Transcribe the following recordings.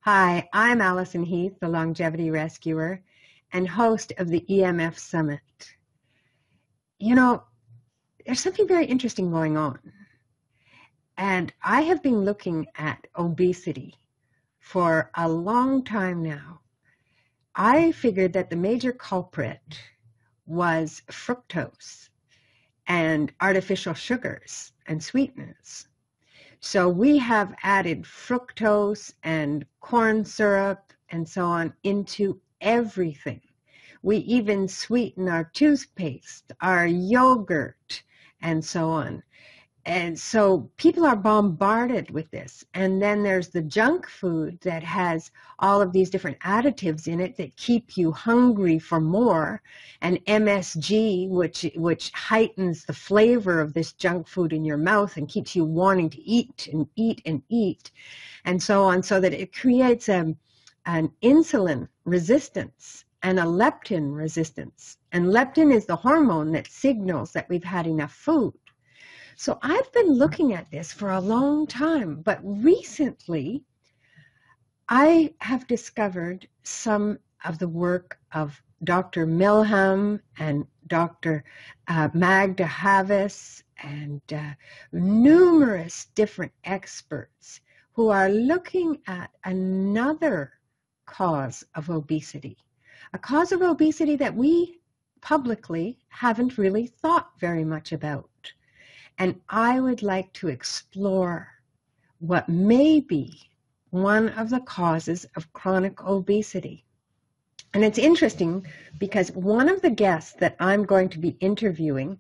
Hi, I'm Allison Heath, the Longevity Rescuer and host of the EMF Summit. You know, there's something very interesting going on, and I have been looking at obesity for a long time now. I figured that the major culprit was fructose and artificial sugars and sweeteners. So we have added fructose and corn syrup and so on into everything. We even sweeten our toothpaste, our yogurt, and so on. And so people are bombarded with this. And then there's the junk food that has all of these different additives in it that keep you hungry for more. And MSG, which heightens the flavor of this junk food in your mouth and keeps you wanting to eat and eat and eat, and so on, so that it creates an insulin resistance and a leptin resistance. And leptin is the hormone that signals that we've had enough food. So I've been looking at this for a long time, but recently I have discovered some of the work of Dr. Milham and Dr. Magda Havas and numerous different experts who are looking at another cause of obesity, a cause of obesity that we publicly haven't really thought very much about. And I would like to explore what may be one of the causes of chronic obesity. And it's interesting because one of the guests that I'm going to be interviewing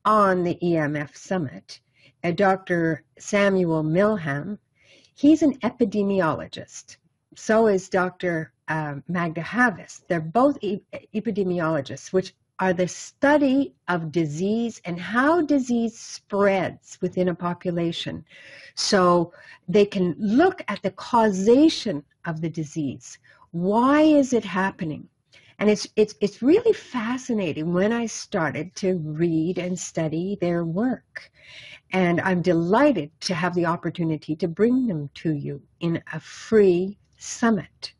on the EMF Summit, Dr. Samuel Milham, he's an epidemiologist. So is Dr. Magda Havas. They're both epidemiologists, which are the study of disease and how disease spreads within a population. So they can look at the causation of the disease. Why is it happening? And it's really fascinating when I started to read and study their work. And I'm delighted to have the opportunity to bring them to you in a free summit.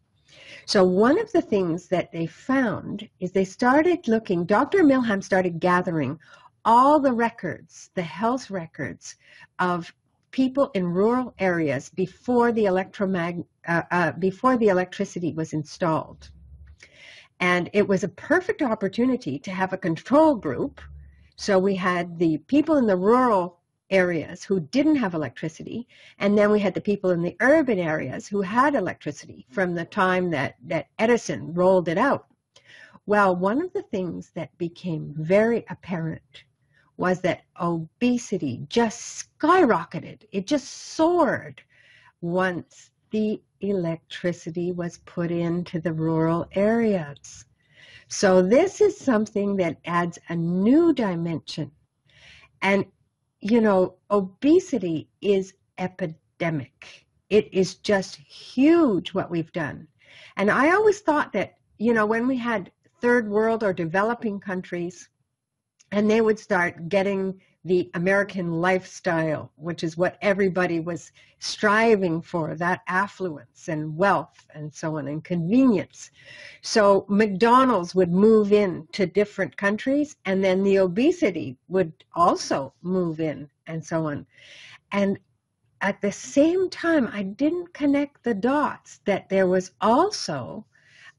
So one of the things that they found is they started looking, Dr. Milham started gathering all the records, the health records of people in rural areas before the electricity was installed. And it was a perfect opportunity to have a control group. So we had the people in the rural areas who didn't have electricity, and then we had the people in the urban areas who had electricity from the time that Edison rolled it out. Well, one of the things that became very apparent was that obesity just skyrocketed. It just soared once the electricity was put into the rural areas. So this is something that adds a new dimension. And you know, obesity is epidemic. It is just huge what we've done. And I always thought that, you know, when we had third world or developing countries, and they would start getting the American lifestyle, which is what everybody was striving for, that affluence and wealth and so on, and convenience. So McDonald's would move in to different countries, and then the obesity would also move in and so on. And at the same time, I didn't connect the dots that there was also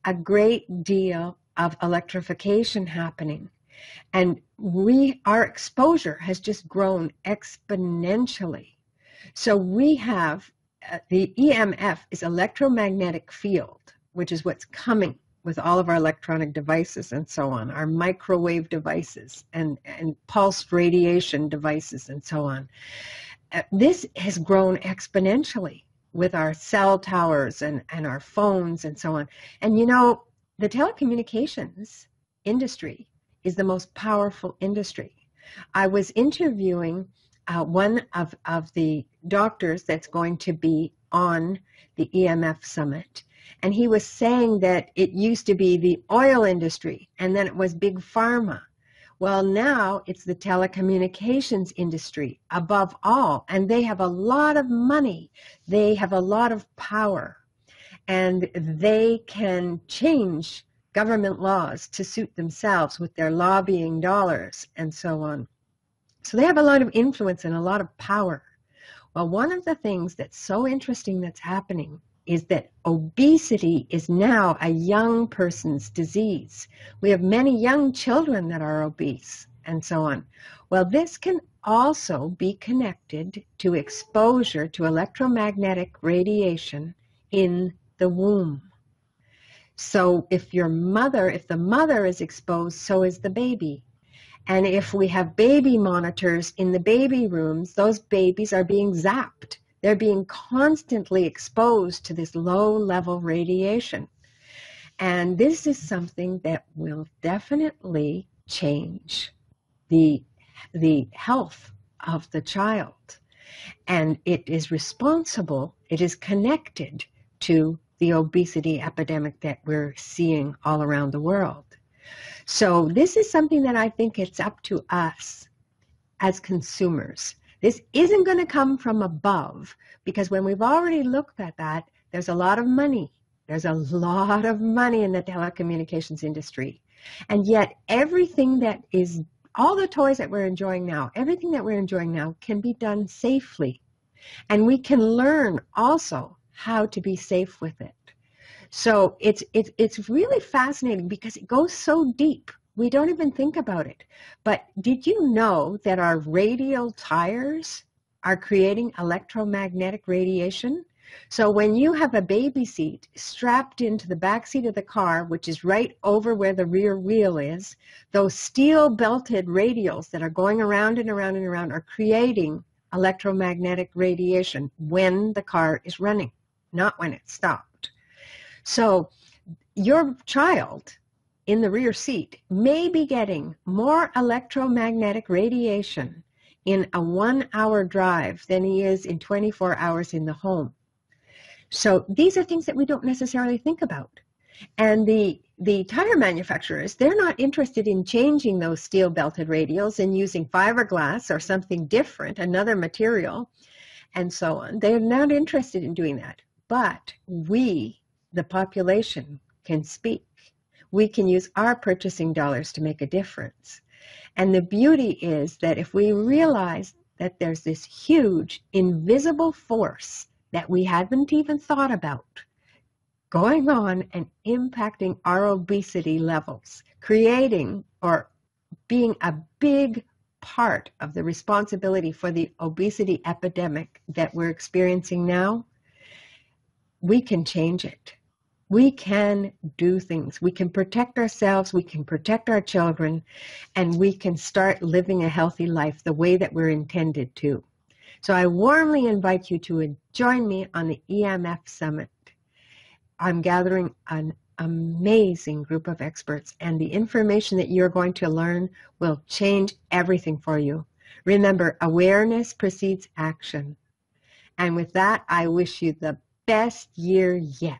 a great deal of electrification happening. And our exposure has just grown exponentially. So we have the EMF is electromagnetic field, which is what's coming with all of our electronic devices and so on, our microwave devices and pulsed radiation devices and so on. This has grown exponentially with our cell towers and our phones and so on. And you know, the telecommunications industry is the most powerful industry. I was interviewing one of the doctors that's going to be on the EMF Summit, and he was saying that it used to be the oil industry, and then it was big pharma. Well, now it's the telecommunications industry above all, and they have a lot of money. They have a lot of power. and they can change government laws to suit themselves with their lobbying dollars and so on. So they have a lot of influence and a lot of power. Well, one of the things that's so interesting that's happening is that obesity is now a young person's disease. We have many young children that are obese and so on. Well, this can also be connected to exposure to electromagnetic radiation in the womb. So if the mother is exposed, so is the baby. And if we have baby monitors in the baby rooms, those babies are being zapped. They're being constantly exposed to this low-level radiation. And this is something that will definitely change the health of the child. And it is connected to the obesity epidemic that we're seeing all around the world. So this is something that I think it's up to us as consumers. This isn't going to come from above, because when we've already looked at that, there's a lot of money. There's a lot of money in the telecommunications industry. And yet everything that is, all the toys that we're enjoying now, everything that we're enjoying now can be done safely. And we can learn also how to be safe with it. So it's really fascinating because it goes so deep. We don't even think about it. But did you know that our radial tires are creating electromagnetic radiation? So when you have a baby seat strapped into the back seat of the car, which is right over where the rear wheel is, those steel belted radials that are going around and around and around are creating electromagnetic radiation when the car is running, not when it's stopped. So your child in the rear seat may be getting more electromagnetic radiation in a 1-hour drive than he is in 24 hours in the home. So these are things that we don't necessarily think about. And the tire manufacturers, they're not interested in changing those steel belted radials and using fiberglass or something different, another material, and so on. They're not interested in doing that. But we, the population, can speak. We can use our purchasing dollars to make a difference. And the beauty is that if we realize that there's this huge invisible force that we haven't even thought about going on and impacting our obesity levels, creating or being a big part of the responsibility for the obesity epidemic that we're experiencing now, we can change it. We can do things. We can protect ourselves, we can protect our children, and we can start living a healthy life the way that we're intended to. So I warmly invite you to join me on the EMF Summit. I'm gathering an amazing group of experts, and the information that you're going to learn will change everything for you. Remember, awareness precedes action. And with that, I wish you the best year yet.